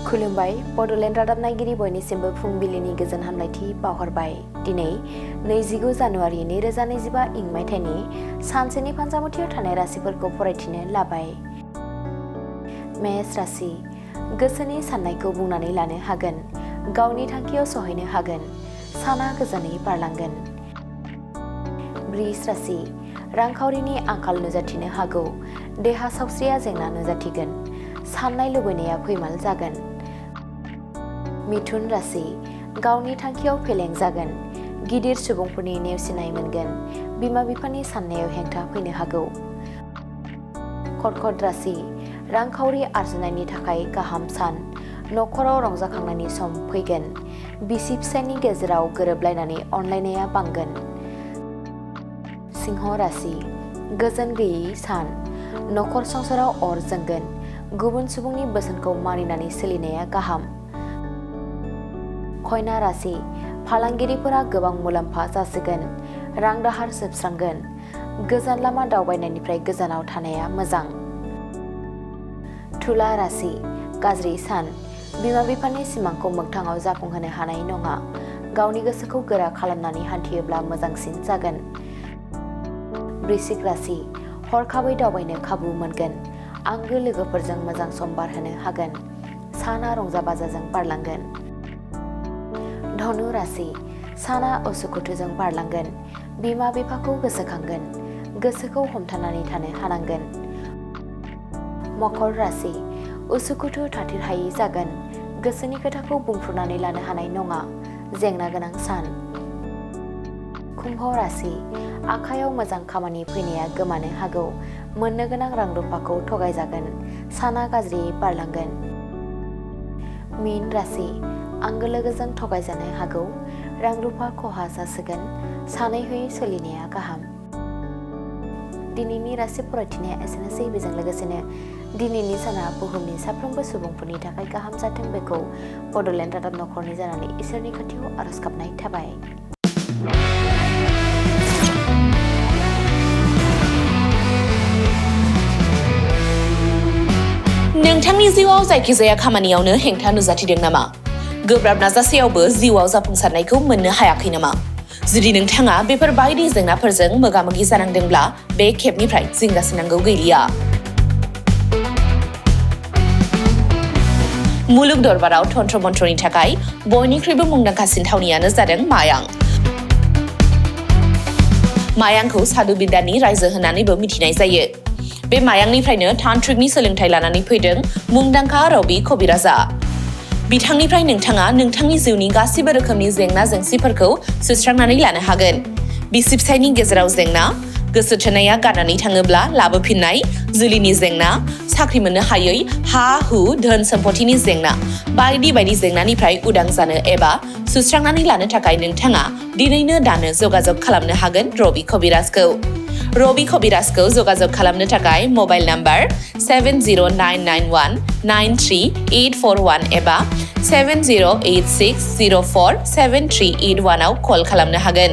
खुलुमबाय बड'लेण्ड रादाब नायगिरि बयनिसिमबो फुंबिलिनि गोजोन हामलायथि बावहरबाय। दिनै 29 जानुवारि 2025 इं मायथाइनि सानसेनि फानजामुथियाव थानाय राशिफोरखौ फरायथिनो लाबाय। मेष राशि गोसोनि साननायखौ बुंनानै लानो हागोन, गावनि थांखियाव सहैनो हागोन, साना गोजोनै बारलांगोन। वृष राशि रांखावरिनि आंखाल नुजाथिनो हागौ, देहा सावस्रिया जेंना नुजाथिगोन, साननाय लुबैनाया फैमाल जागोन। मिथुन राशि गावनि थांखियाव फेलें जागोन, गिदिर सुबुंफोरनि नेवसिनाय मोनगोन, बिमा बिफानि साननायाव हेंथा फैनो हागौ। कर्कट राशि रांखावरि आरजिनायनि थाखाय गाहाम सान, नखराव रंजाखांनायनि सम फैगोन, बिसि फिसायनि गेजेराव गोरोबलायनानै अनलायनाया बांगोन। सिंह राशि गोजोन गैयै सान, नखर संसाराव अर जोंगोन, गुबुन सुबुंनि बोसोनखौ मानिनानै सोलिनाया गाहाम। कन्या राशि फालांगिरिफोरा गोबां मुलाम्फा जासिगोन, रां दाहार जोबस्रांगोन, गोजान लामा दावबायनायनिफ्राय गोजानाव थानाया मोजां। तुला राशि गाज्रि सान, बिमा बिफानि सिमांखौ मोगथाङाव जाफुंहोनो हानाय नङा, गावनि गोसोखौ गोरा खालामनानै हान्थियोब्ला मोजांसिन जागोन। वृश्चिक राशि हरखाबै दावबायनो खाबु मोनगोन, आंगो लोगोफोरजों मोजां सम बारहोनो हागोन, साना रंजा बाजाजों बारलांगोन। धनु राशि साना उसुखुथुजों बारलांगोन, बिमा बिफाखौ गोसोखांगोन, गोसोखौ हमथानानै थानो हानांगोन। मकर राशि उसुखुथु थाथिर हायै जागोन, गोसोनि खोथाखौ बुंफ्रुनानै लानो हानाय नङा, जेंना गोनां सान। कुम्भ राशि आखायाव मोजां खामानि फैनाया गोमानो हागौ, मोननो गोनां रां रुफाखौ थगायजागोन, साना गाज्रियै बारलांगोन। मीन राशि आंगो लोगोजों थगायजानो हागौ, रां रुफा खहा जासिगोन, सानै हयै सोलिनाया गाहाम। दिनैनि राशि फरायथिनाया एसेनोसै। बेजों लोगोसेनो दिनैनि साना बुहुमनि साफ्रोमबो सुबुंफोरनि थाखाय गाहाम जाथों बेखौ बड'लेण्ड रादाब नखरनि जानानै इसोरनि खाथियाव आरज गाबनाय थाबाय। नोंथांनि जिउआव जायखिजाया खामानियावनो हेंथा नुजाथिदों नामा? गोब्राब नाजासेयावबो जिउआव जाफुंसारनायखौ मोननो हायाखै नामा? जुदि नोंथाङा बेफोर बायदि जेंनाफोरजों मोगा-मोगि जानांदोंब्ला बे खेबनिफ्राय जिंगासिनांगौ गैलिया। मुलुग दरबाराव तन्त्र मन्त्रनि थाखाय बयनिख्रुइबो मुंदांखासिन थावनियानो जादों मायां। मायांखौ साधु बिद्यानि रायजो होननानैबो मिथिनाय जायो। बे मायांनिफ्रायनो तान्त्रिकनि सोलोंथाइ लानानै फैदों मुंदांखा रबि कबिराजआ। बिथांनिफ्राय नोंथाङा नोंथांनि जिउनि गासिबो रोखोमनि जेंना जेंसिफोरखौ सुस्रांनानै लानो हागोन। बिसि फिसायनि गेजेराव जेंना, गोसो थोनाया गारनानै थाङोब्ला लाबोफिननाय, जुलिनि जेंना, साख्रि मोननो हायै, हा-हु, धोन सम्पथिनि जेंना, बायदि बायदि जेंनानिफ्राय उदां जानो एबा सुस्रांनानै लानो थाखाय नोंथाङा दिनैनो दानो जगाजग खालामनो हागोन रबि कबिराजखौ। रबि कबिराजखौ जगाजग खालामनो थाखाय मबाइल नाम्बार 7099193841 एबा 7086047381 आव कल खालामनो हागोन।